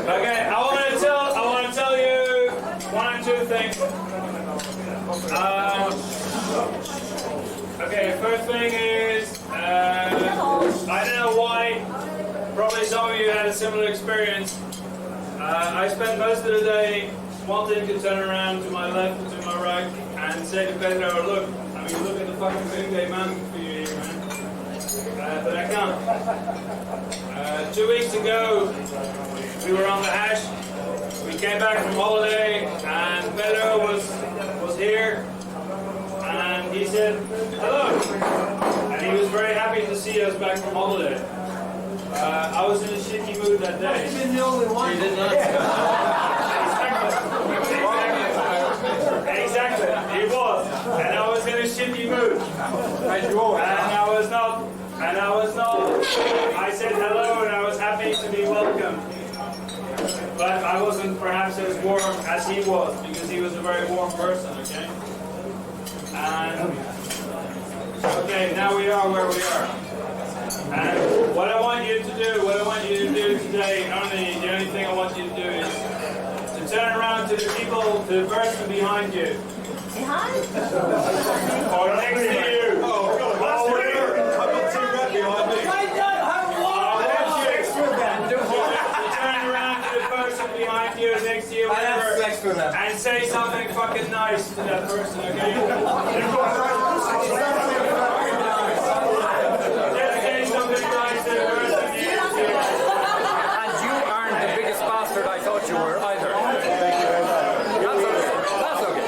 Okay, I want to tell you one or two things. Okay, first thing is, I don't know why, probably some of you had a similar experience. I spent most of the day wanting to turn around to my left and to my right and say to Pedro, look, I mean, look at the fucking thing they mounted for you here, man. But I can't. 2 weeks ago, we were on the hash. We came back from holiday, and Pedro was here, and he said, hello. And he was very happy to see us back from holiday. I was in a shitty mood that day. You've been the only one. You did not. Exactly. He was. And I was in a shitty mood. And I was not. I said hello and I was happy to be welcomed. But I wasn't perhaps as warm as he was, because he was a very warm person, okay? And okay, now we are where we are. And what I want you to do today, the only thing I want you to do is to turn around to the people, to the person behind you. Behind? Or next to you. Oh, whatever. I've got two red behind me. I don't have one. Turn around to the person behind you, next to you, I have whatever, sex with them. and say something fucking nice to that person, okay? Just say something nice to the person next to you. And you aren't the biggest bastard I thought you were either. Thank you very much. That's okay.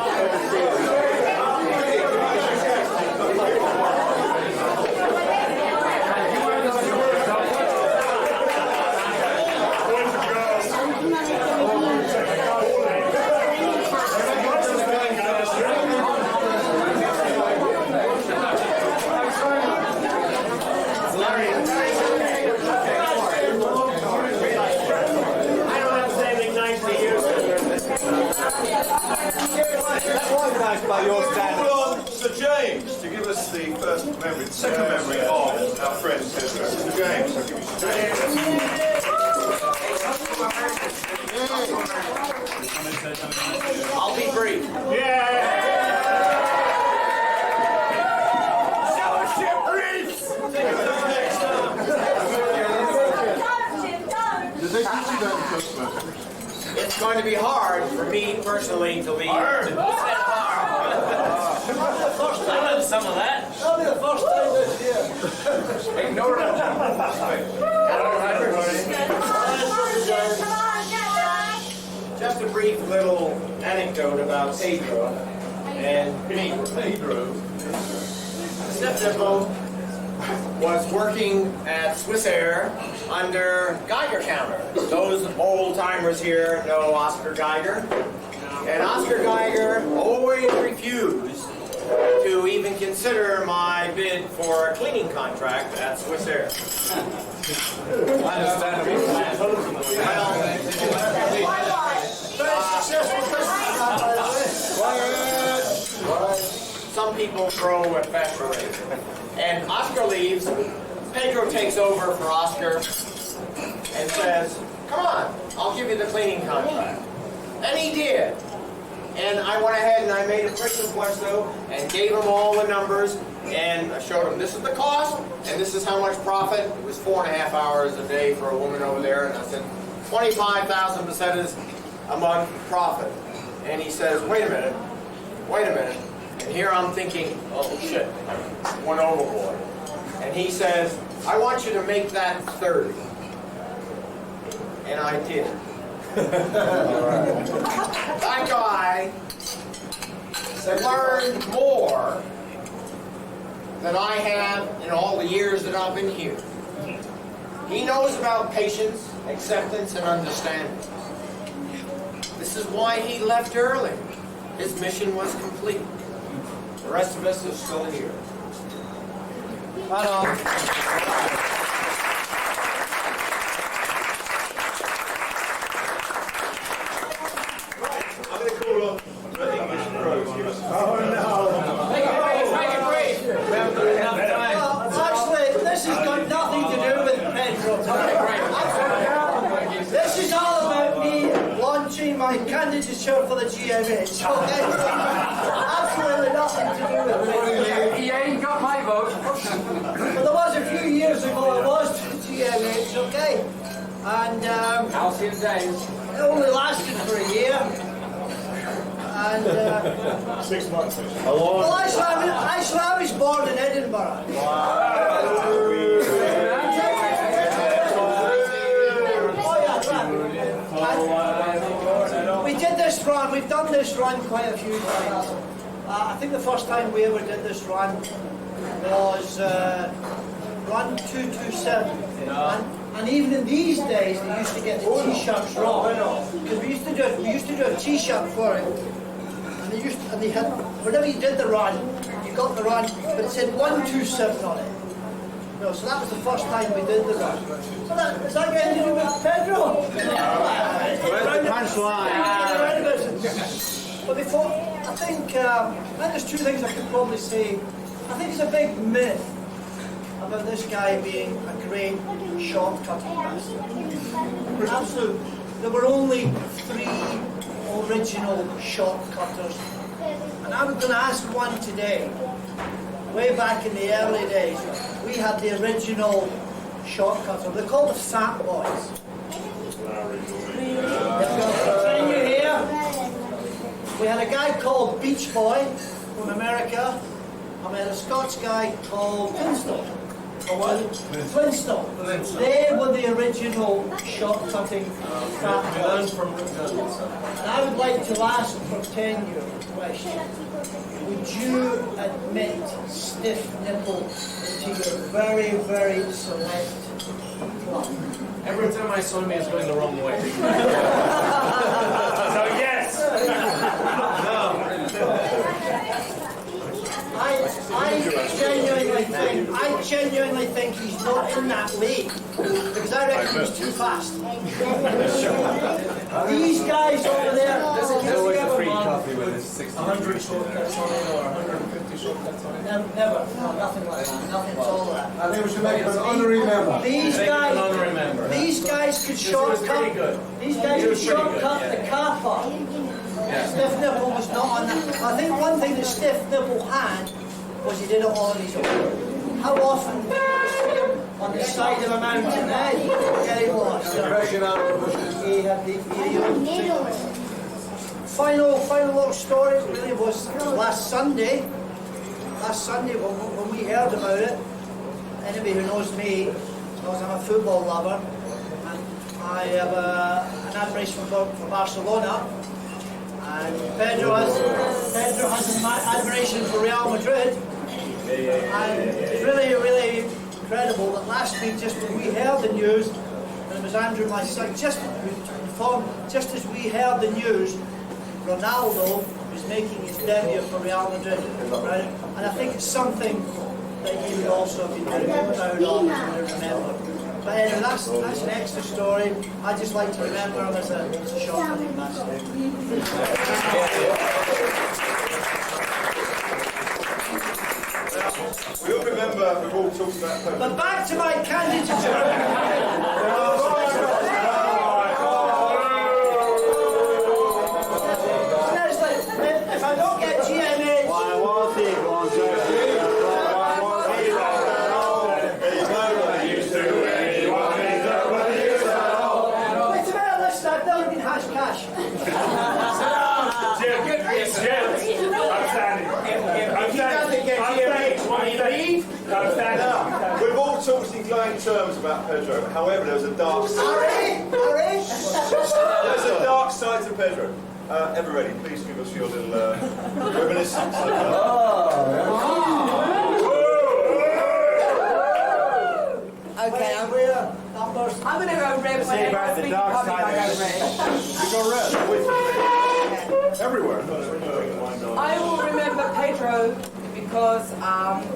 I don't have to say anything nice to you, That's organised by your standards. Call on Sir James to give us the first memory, the second memory of our friend Sir James. I'll give you Sir James. I'll be brief. It's going to be hard for me personally to leave. Hard. I love some of that. That'll be the first time this year. Ignore it. Just a brief little anecdote about Pedro and me. Pedro. Stepdemo was working at Swissair under Geiger counter. Those old timers here know Oscar Geiger. And Oscar Geiger always refused to even consider my bid for a cleaning contract at Swissair. Some people throw at faster rates. And Oscar leaves. Pedro takes over for Oscar and says, come on, I'll give you the cleaning contract. And he did. And I went ahead and I made a Christmas Puesto and gave him all the numbers and I showed him this is the cost and this is how much profit. It was 4.5 hours a day for a woman over there, and I said 25,000 pesetas a month profit. And he says, wait a minute. And here I'm thinking, oh shit, went overboard. And he says, I want you to make that 30. And I did. That guy learned more than I have in all the years that I've been here. He knows about patience, acceptance, and understanding. This is why he left early. His mission was complete. The rest of us are still here. Right on. I'm going to call on the English pros. Give us Actually, this has got nothing to do with Pedro. This is all about my candidature for the GMH. Okay? Absolutely nothing to do with it. He ain't got my vote. But there was a few years ago, I was to the GMH, okay? And Halcyon days. it only lasted for a year. And 6 months. well, actually, I was born in Edinburgh. Oh yeah, we did this run. We've done this run quite a few times. I think the first time we ever did this run was run 227. And even in these days, they used to get the t-shirts wrong. Because we used to do a t-shirt for it. And they had, whenever you did the run, you got the run, but it said 127 on it. No, so that was the first time we did the run. So is that going to do with Pedro? Where's the punchline? But before, I think there's two things I could probably say. I think it's a big myth about this guy being a great short-cutting master. Absolutely. There were only 3 original shortcutters. And I'm going to ask one today. Way back in the early days, we had the original shortcutter. They're called the Fat Boys. Can you hear? We had a guy called Beach Boy from America, and we had a Scots guy called Flintstone. Flintstone. They were the original short-cutting Fat Boys. And I would like to ask for 10 you a question. Would you admit stiff nipple to your very, very select club? Every time I saw me, it's going the wrong way. So yes. I genuinely think he's not in that league because I reckon he's too fast. These guys over there. There's always a free coffee with his 60. 100 shortcuts on it or 150 shortcuts on it. Never. No, nothing like that. Nothing at all that. I think we should make it an honorary These guys could shortcut. These guys could shortcut the car park. Stiff Nipple was not on that. I think one thing that Stiff Nipple had was he did it all on his own. How often did you see him on the side of a mountain? Getting lost. He had the final little story really was last Sunday. Last Sunday when we heard about it, anybody who knows me knows I'm a football lover. And I have an admiration for Barcelona. And Pedro has an admiration for Real Madrid. And it's really, really incredible that last week, just when we heard the news, and it was Andrew, my son, just as we heard the news, Ronaldo was making his debut for Real Madrid. Right? And I think it's something that he would also be very proud of and remember. But anyway, that's an extra story. I just like to remember him as a short-cutting master. We all remember, we've all talked about Pedro. But back to my candidature. If I don't get GMH... Why was he going Wait a minute, listen, I've never been hash cash. We've all talked in glowing terms about Pedro. However, there was a dark side. There's a dark side to Pedro. Everybody, please give us your little reminiscence. Okay, I'm going to go red when I speak public. I go red. You go red. Everywhere. I will remember Pedro because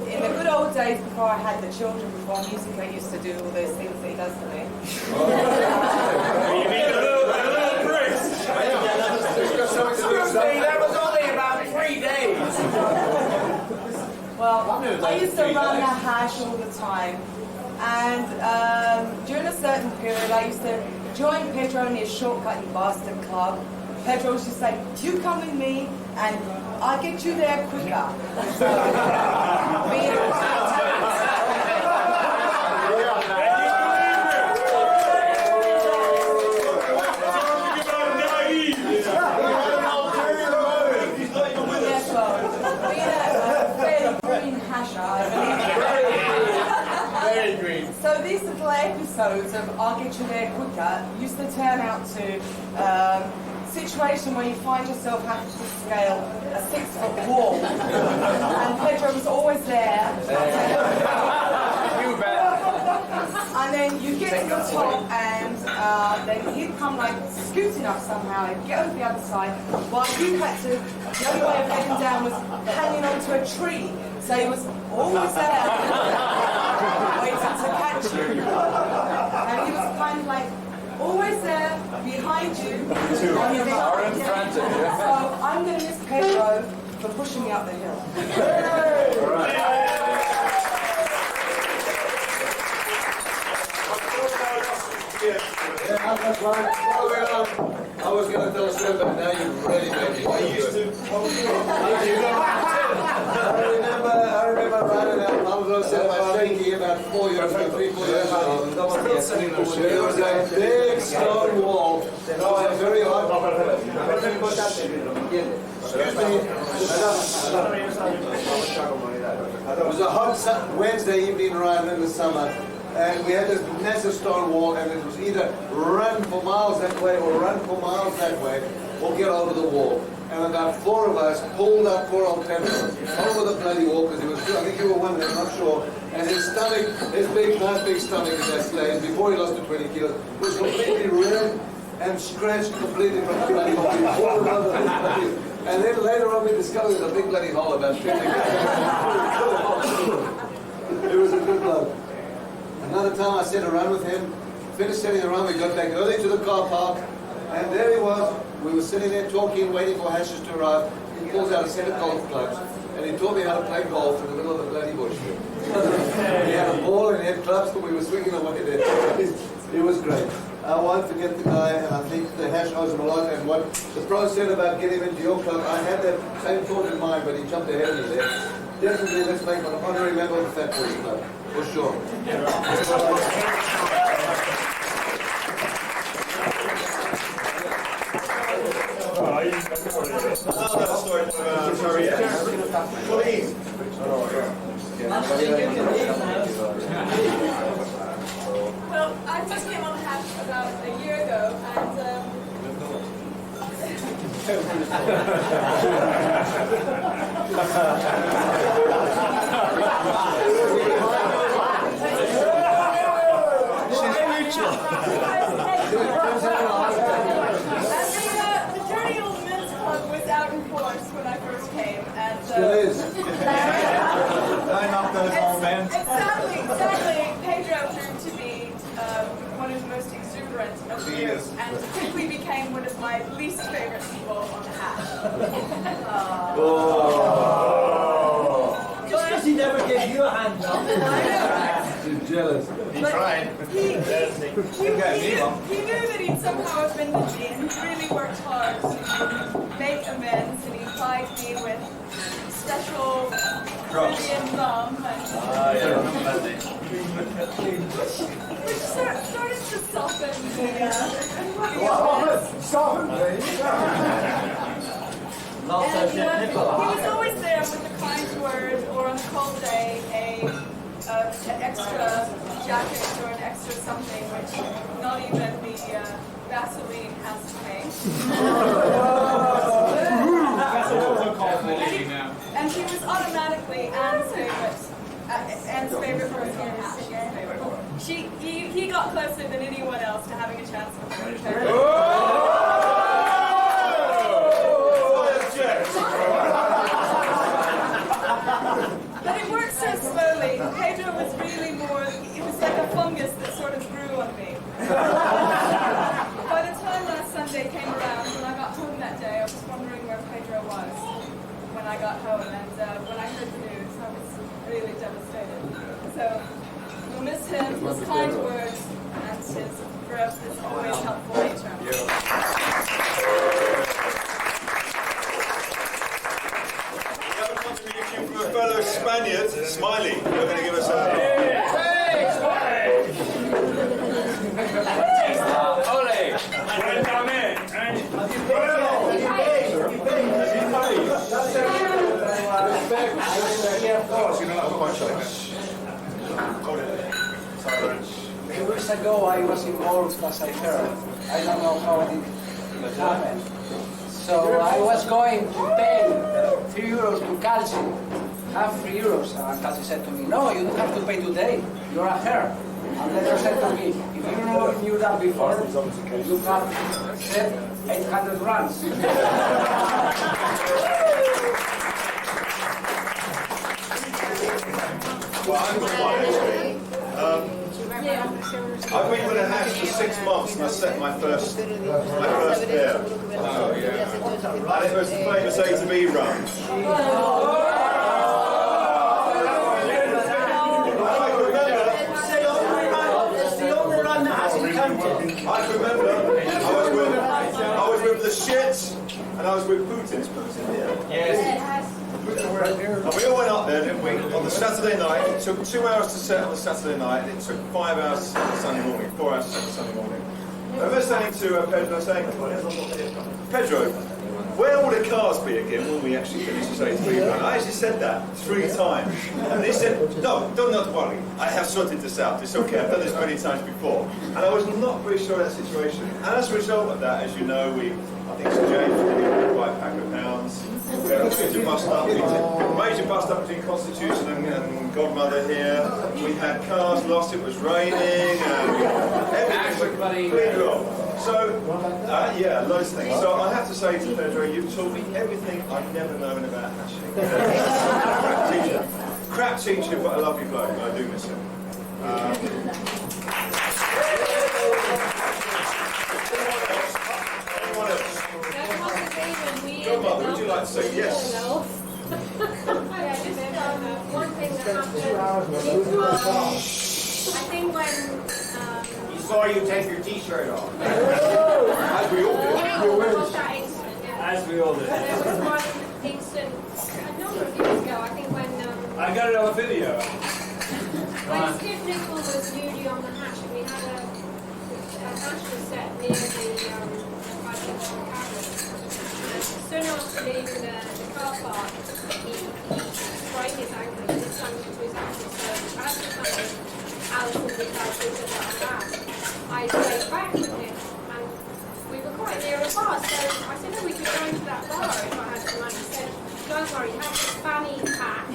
in the good old days before I had the children, before music, I used to do all those things that he does to me. You mean the little bricks? That was only about 3 days. Well, I used to run a hash all the time. And during a certain period, I used to join Pedro in his shortcutting bastard club. Pedro used to say, "You come with me, and I'll get you there quicker." So, being Very green. So these little episodes of "I'll get you there quicker" used to turn out to situation where you find yourself having to scale a 6-foot wall, and Pedro was always there. You bet. And then you get to the top, and then he'd come like scooting up somehow and get over the other side, while you had to. The only way of getting down was hanging onto a tree. So he was always there, waiting to catch you. And he was kind of like always there, behind you. Are in front of you. So I'm going to miss Pedro for pushing me up the hill. I was going to tell a story, but now you've really made me. I remember riding out Malvern by Shaky about 4 years ago, 3-4 years ago. There was a big stone wall. It was very hot. Excuse me. It was a hot Wednesday evening around in the summer. And we had this massive stone wall, and it was either run for miles that way or run for miles that way, or get over the wall. And about 4 of us pulled up poor old Pedro over the bloody wall, because he was, I think you were one of them, I'm not sure. And his stomach, his nice big stomach at that stage, before he lost the 20 kilos, was completely ripped and scratched completely from the bloody wall. He pulled it over his bloody. And then later on we discovered there's a big bloody hole about 50 kilos. It was a good bloke. Another time I sat around with him, finished sitting around, we got back early to the car park, and there he was. We were sitting there talking, waiting for Hashes to arrive. He pulls out a set of golf clubs, and he taught me how to play golf in the middle of the bloody bush. He had a ball and he had clubs, but we were swinging away there. It was great. I won't forget the guy, and I think the Hash owes him a lot, and what the pro said about getting him into your club, I had that same thought in mind, but he jumped ahead of me there. Definitely, let's make an honorary member of the Fat Boys Club, for sure. Another story about Harriet. Please. Well, I just came on Hash about a year ago, and the Dirty Old Men's Club was out in force when I first came, and Still is. Sadly, Pedro proved to be one of the most exuberant of the group, and quickly became one of my least favorite people on the Hash. Just because he never gave you a hand up. I know, right? She's jealous. He tried. He knew that he'd somehow offended me, and he really worked hard to make amends, and he plied me with special Caribbean rum, which started to soften the he was always there with a kind word, or on a cold day, an extra jacket or an extra something, which not even the Vaseline has to make. And he was automatically Anne's favorite person and Hash's favorite. He got closer than anyone else to having a chance with her. But it worked so slowly. Pedro was really more, it was like a fungus that sort of grew on me. By the time last Sunday came around, when I got home that day, I was wondering where Pedro was when I got home. And when I heard the news, I was really devastated. So we'll miss him, his kind words, and his always helpful nature. Few weeks ago I was involved as I heard. I don't know how it happened. So I was going to pay 3 euros to Calci, half 3 euros. And Calci said to me, no, you don't have to pay today. You're a her. And later said to me, if you knew that before, you have said 800 runs. I've been with a hash for 6 months and I set my first pair. And it was the famous A to B run. I can remember I was with the shit and I was with Putin. Is Putin here? Yes. And we all went up there, didn't we? On the Saturday night. It took 2 hours to set on the Saturday night. It took 5 hours to set on Sunday morning. 4 hours to set on Sunday morning. I remember saying to Pedro, Pedro, where will the cars be again when we actually finish this A3 run? I actually said that 3 times. And he said, no, do not worry. I have sorted this out. It's okay. I've done this many times before. And I was not very sure of that situation. And as a result of that, as you know, I think St James did buy a pack of pounds. We had a major bust up between Constitution and Godmother here. We had cars lost, it was raining, and everything was clean wrong. So, yeah, loads of things. So I have to say to Pedro, you've taught me everything I've never known about hashing. Crap teacher, but a lovely bloke. I do miss him. Anyone else? Godmother, would you like to say yes? One thing that happened, I think when He saw you take your t-shirt off. As we all did. that incident, As we all did. there was one incident a number of years ago, I think when I got it on video. Stiff Nickel was newly on the hatch, and we had a hatch was set near the soon after leaving the car park, he sprained his ankle, he did something to his ankle, so as the kind of Alison did that, I stayed back with him, and we were quite near a bar, so I said, oh, we could go into that bar if I had some money. He said, don't worry, have this fanny pack.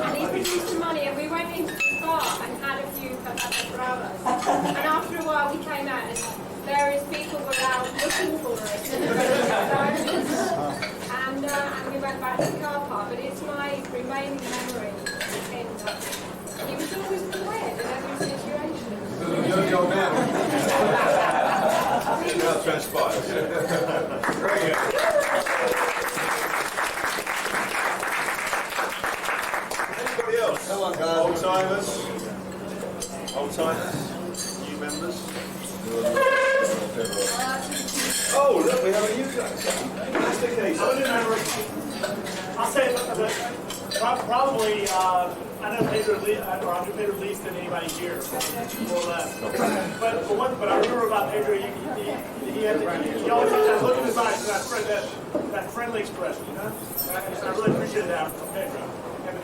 And he produced the money, and we went into the bar and had a few bravas. And after a while, we came out, and various people were out looking for us. And we went back to the car park, but it's my remaining memory of him that he was always prepared in every situation. You're your man. Now transpires. Very good. Anybody else? Come on, guys. Old timers? Old timers? New members? Oh, look, we have a new guy. That's the case. I'll say probably I know Pedro Pedro least than anybody here, more or less. But I remember about Pedro, he always had that look in his eyes, that friendly expression, you know. And I really appreciated that from Pedro.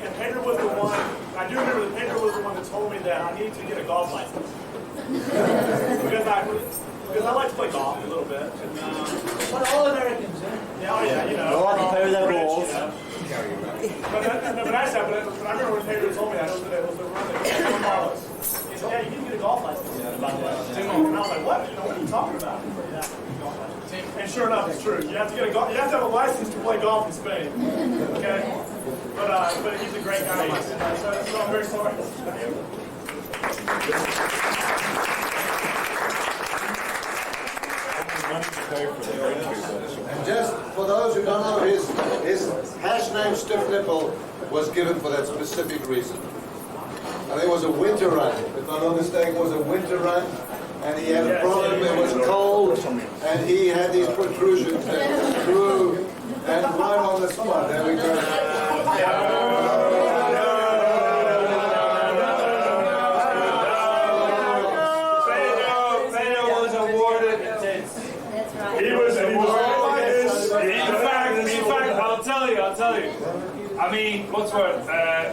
And Pedro was the one. I do remember that Pedro was the one that told me that I needed to get a golf license because I like to play golf a little bit. And, But all Americans, yeah, you know. But I remember when Pedro told me that it was the run that Carlos. He said, yeah, you need to get a golf license. And I was like, what? You know, what are you talking about? Yeah. And sure enough, it's true. You have to have a license to play golf in Spain. Okay? But he's a great guy. So I'm very sorry. And just for those who don't know, his hash name Stiff Nipple was given for that specific reason. And it was a winter run. If I'm not mistaken, it was a winter run. And he had a problem, it was cold, and he had these protrusions that grew, and right on the spot, there we go. In fact, I'll tell I mean, what's what?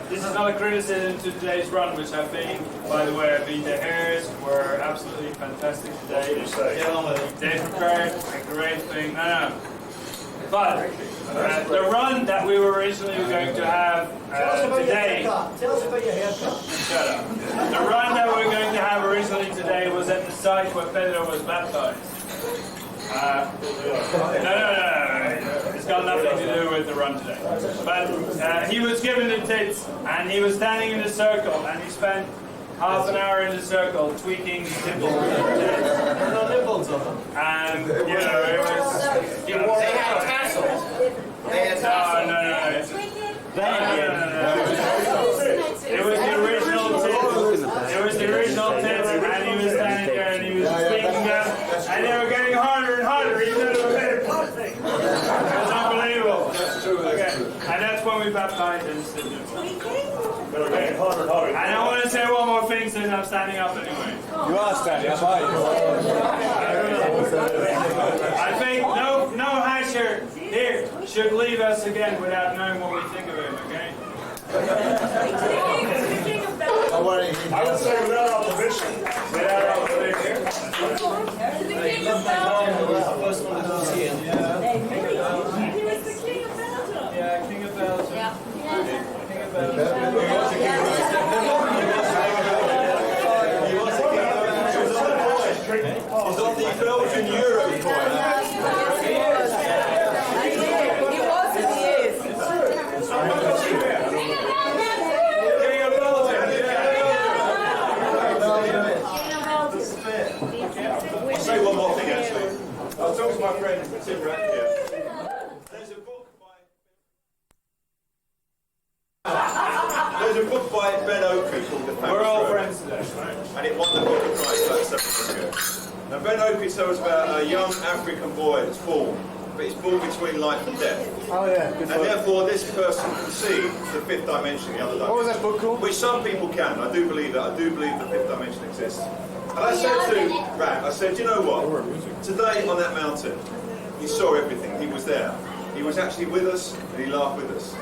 This is not a criticism to today's run, which I think, by the way, the hares were absolutely fantastic today. Get on with it. They prepared a great thing. No. But the run that we were originally going to have today. Tell us about your haircut. Shut up. The run that we were going to have originally today was at the site where Pedro was baptized. No. It's got nothing to do with the run today. But he was given the tits, and he was standing in a circle, and he spent half an hour in the circle tweaking the nipples with the tits. And, you know, it was... They had tassels. They had tassels. No. It was the original tits. It was the original tits, and he was standing there, and he was tweaking them, and they were getting harder and harder, even though they were made of plastic. It was unbelievable. That's true. Okay. And that's when we baptized him. They were getting harder and harder. And I want to say one more thing since I'm standing up anyway. You are standing up, aren't you? I think no hasher here should leave us again without knowing what we think of him, okay? Don't worry. I would say without opposition. Without opposition. The king of Belgium. First one to see him. He was the king of Belgium. Yeah, King of Belgium. Yeah. King of Belgium. He's on the Belgian Euro coin. He was and he is. King of Belgium. I'll say one more thing actually. I was talking to my friend Tim Rack here. There's a book by Ben Oakley called The Famous We're all Road. friends today, right? And it won the Booker Prize about 7 years ago. Now Ben Oakley tells about a young African boy that's born, but he's born between life and death. Oh yeah, good And therefore this person can see the fifth dimension, the other dimension. What was that book called? Which some people can. I do believe that. I do believe the fifth dimension exists. And I said to Rat, I said, you know what? Today on that mountain, he saw everything. He was there. He was actually with us, and he laughed with us.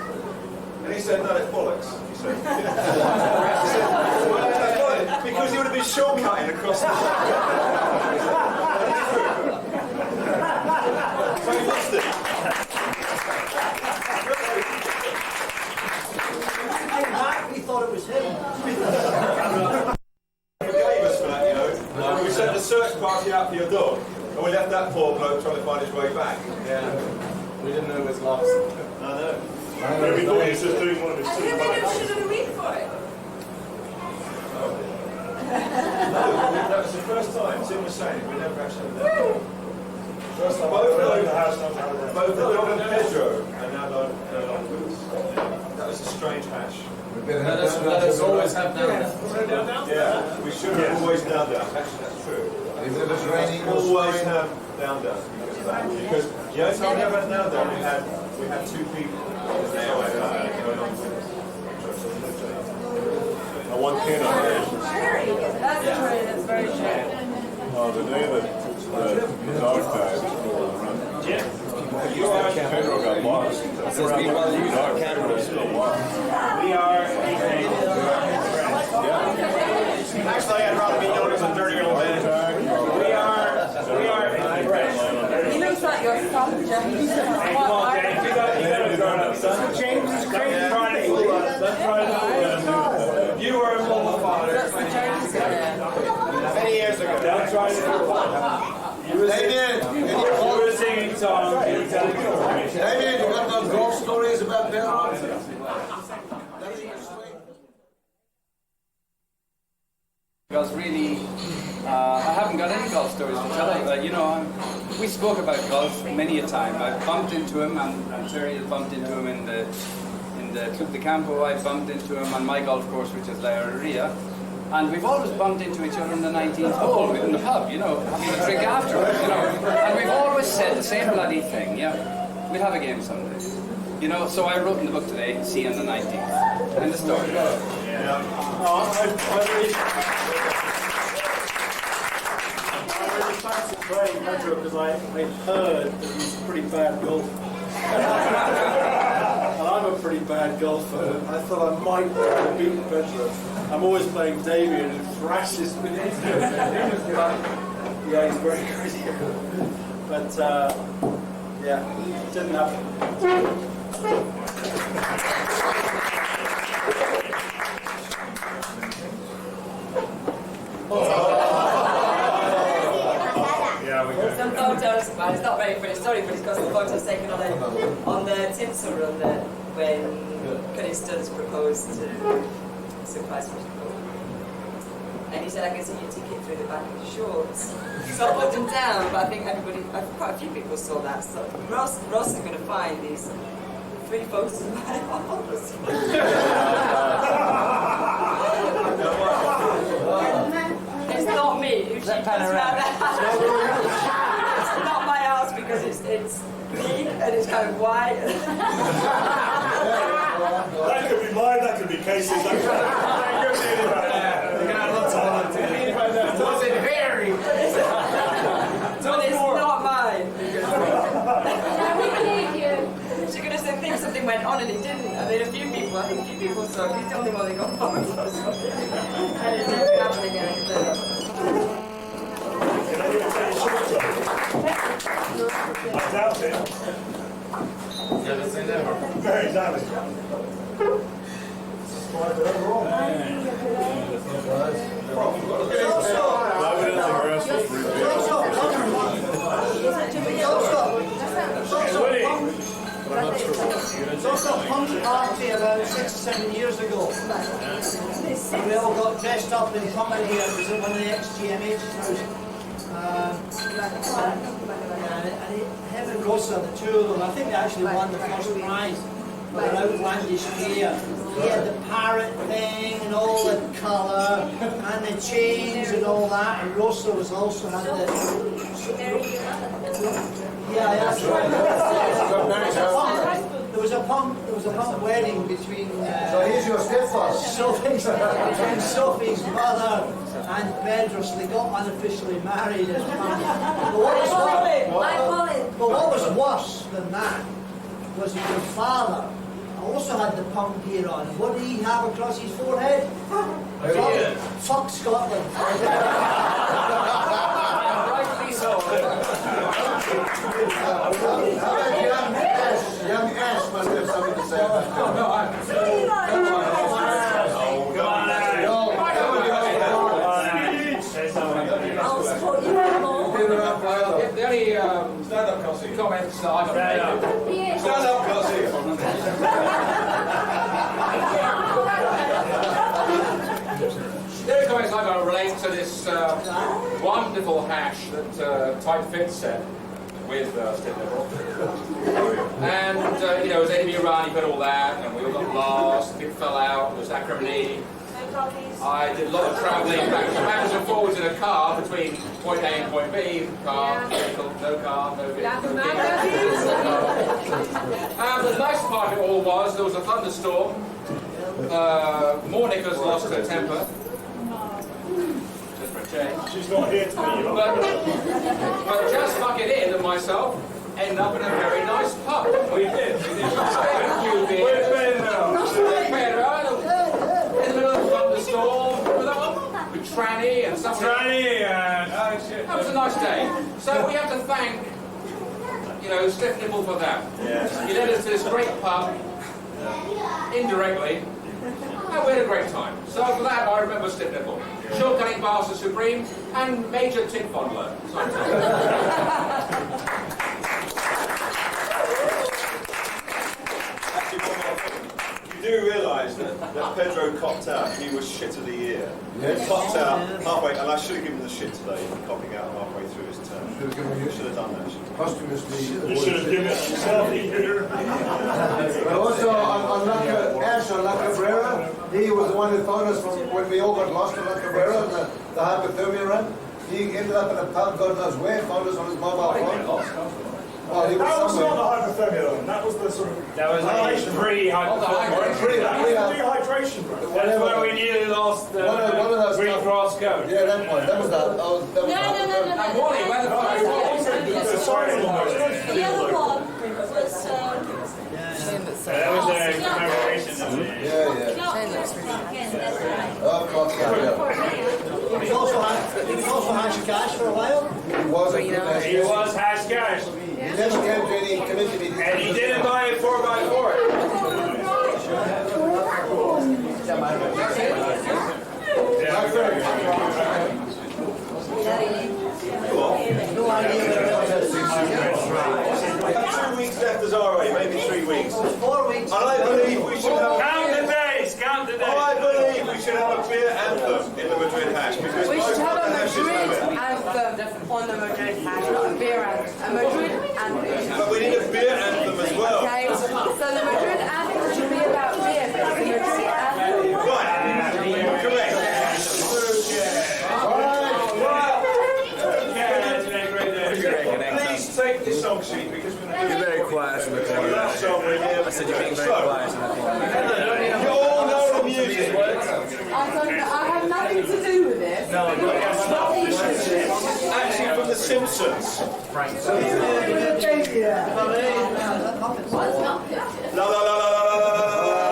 And he said, no, that's bollocks. He said, "Why? Because he would have been shortcutting across the So he lost it. We thought it was him. Forgave us for that, you know. We sent a search party out for your dog, and we left that poor bloke trying to find his way back. Yeah. We didn't know it was lost. I know. Yeah, we thought he was just doing one of his And two you made him bites. shit of the week for it. No, that was the first time. Tim was saying we never actually done that. First time I Both ever left of the house, not out there. both the dog and Pedro are now no longer with us. That was a strange hash. Let us always have them. Yeah, we should have always down down. Actually, that's true. If it was raining, or Always snowing, have down down because of that. Because the only time we ever had down down, we had two people. Now no longer with us. And one kid on there. That's true, that's very true. Oh, the day that the dog died before the run. Yeah. Pedro got lost. Dog Pedro is still lost. We are Actually, I'd rather be known as a dirty old man. He looks like your son, James. Come on, James, you gotta grow up, son. James is crazy. Don't try to fool us. Don't try to fool us. You were a model father. That's the James in there. Many years ago. Don't try to fool us. You were singing songs. You were telling stories. Damien, you got no golf stories about Pedro? Because really, I haven't got any golf stories to tell. You know, we spoke about golf many a time. I bumped into him, and Terry had bumped into him in the Club de Campo. I bumped into him on my golf course, which is La Herreria. And we've always bumped into each other in the 19th hole in the pub, you know, having a drink afterwards, you know. And we've always said the same bloody thing, yeah, we'll have a game someday. You know, so I wrote in the book today, see you on the 19th. And the story. I really fancy playing Pedro because I heard that he's a pretty bad golfer. And I'm I'm a pretty bad golfer. I thought I might beat Pedro. I'm always playing Davey and he thrashes me. Yeah, he's very crazy. But yeah, it didn't happen. Some photos, well, it's not very funny story, but he's got some photos taken on the tinsel run that when Cunning Studs proposed to surprise him. And he said, I can see your ticket through the back of your shorts. So I put them down, but I think quite a few people saw that. So Ross is going to find these 3 photos of my arms. It's not me. If she puts around that, it's not my house because it's big and it's kind of wide. That could be mine, that could be Casey's, that could be anybody. Was it hairy? But it's not mine. She could have said something went on and it didn't. I mean, I think a few people saw it. He's the only one that got photos. And it never happened again. I doubt it. Never say never. Very exactly. It's also a punk party about 6 or 7 years ago. We all got dressed up in common here. It was at one of the XGMH's houses. Him and Rosa, the 2 of them, I think they actually won the first prize for their outlandish gear. He had the parrot thing and all the colour and the chains and all that, and Rosa was also had the... Yeah, that's right. There was a punk wedding between So he's your stepfather. Sophie's mother and Pedro, so they got unofficially married as punk. But what was worse than that was your father also had the punk gear on. And what did he have across his forehead? Fuck Scotland. Rightly so. Young Ash must have something to say about The only stand-up comments that I got made. Stand-up The only comments I got relate to this wonderful hash that Tight Fit said with Steve Nibble. And, you know, it was Amy around, he put all that, and we all got lost, people fell out, there was acrimony. I did a lot of travelling backwards and forwards in a car between point A and point B. Car, vehicle, no car, no vehicle. And the nice part of it all was there was a thunderstorm. Monica's lost her temper. Just for a change. She's not here to meet you. But just fucking in and myself end up in a very nice pub. We did. We've been in the middle of a thunderstorm with Tranny and something. That was a nice day. So we have to thank, you know, Stiff Nibble for that. Yes. He led us to this great pub, indirectly, and we had a great time. So for that, I remember Stiff Nibble. Short Cutting Bastard Supreme and Major Tit Fondler. You do realise that Pedro copped out, he was shit of the year. He copped out halfway, and I should have given him the shit today for copping out halfway through his term. Should have done that. posthumously. You should have given it yourself here. But also on Ash on La Cabrera, he was the one who phoned us from when we all got lost in La Cabrera, the hypothermia run. He ended up in a pub, God knows where, phoned us on his mobile phone. Oh, he was That was somewhere. not the hypothermia run, that was the sort of... That was pre-hypothermia. Dehydration run. That's when we nearly lost the One of those Green Cross code. Yeah, that one. That was that. No. The other one was That was a commemoration of the Of course, yeah. He was also Hash Cash for a while. He was a good hash. He was Hash Cash. He never came to any committee meetings. And he didn't buy a 4x4. No idea where it was. 2 weeks left as RA, maybe 3 weeks. 4 weeks. And I believe we should have. Count the days, count the days. I believe we should have a beer anthem in the Madrid hash because We most should have of a the hashes Madrid have it. anthem on the Madrid hash, not a beer anthem. A Madrid anthem. But we need a beer anthem as well. Okay, so the Madrid anthem should be about beer, but the Madrid anthem. Right. Correct. Please take this song sheet because we're going to do You're very quiet in the corner. I said you're being very quiet in the corner. You all know the music. I have nothing to do with this. Actually, from The Simpsons. La la la la la la la la.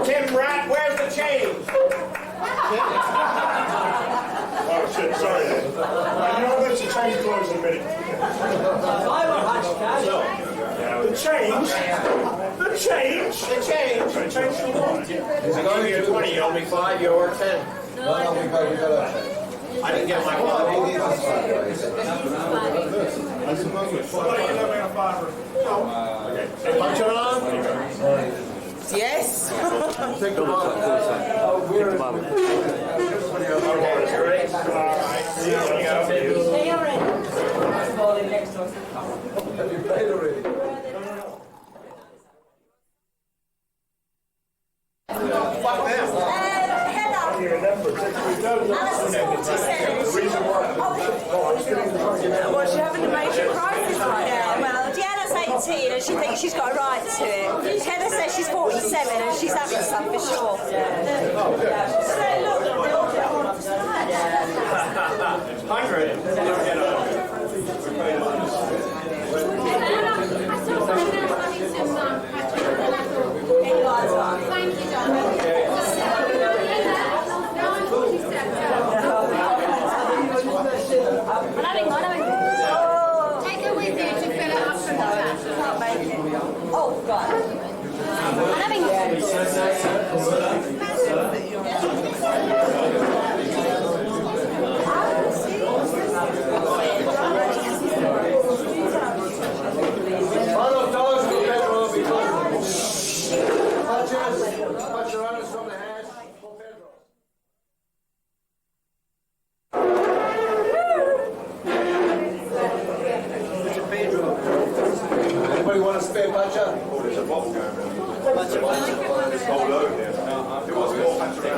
Tim Rat, where's the change? Oh shit, sorry. You know, let's change clothes in a minute. The change? The change? The change. The change to what? I gave you 20, you owe me 5, you owe 10. No, we got I didn't get my 5. What do you know about a fiver? No. Okay. Punch it on? Yes. Take the bottle. Take the bottle. Okay, great. All right. See you when you go. Have you played already? Well, she's having a major crisis right now. Yeah, well, Deanna's 18 and she thinks she's got a right to it. Heather says she's 47 and she's having some for sure. So look, they're all getting on tonight. 100. Thank you, darling. Take it with you to fill it up from the back. Can't make it. Oh, God. I'm having One of those will Pedro because much around us from the hash for Pedro. Anybody want to spare Pacha? Oh, there's a bottle going around. This whole load here. It was more Patrick.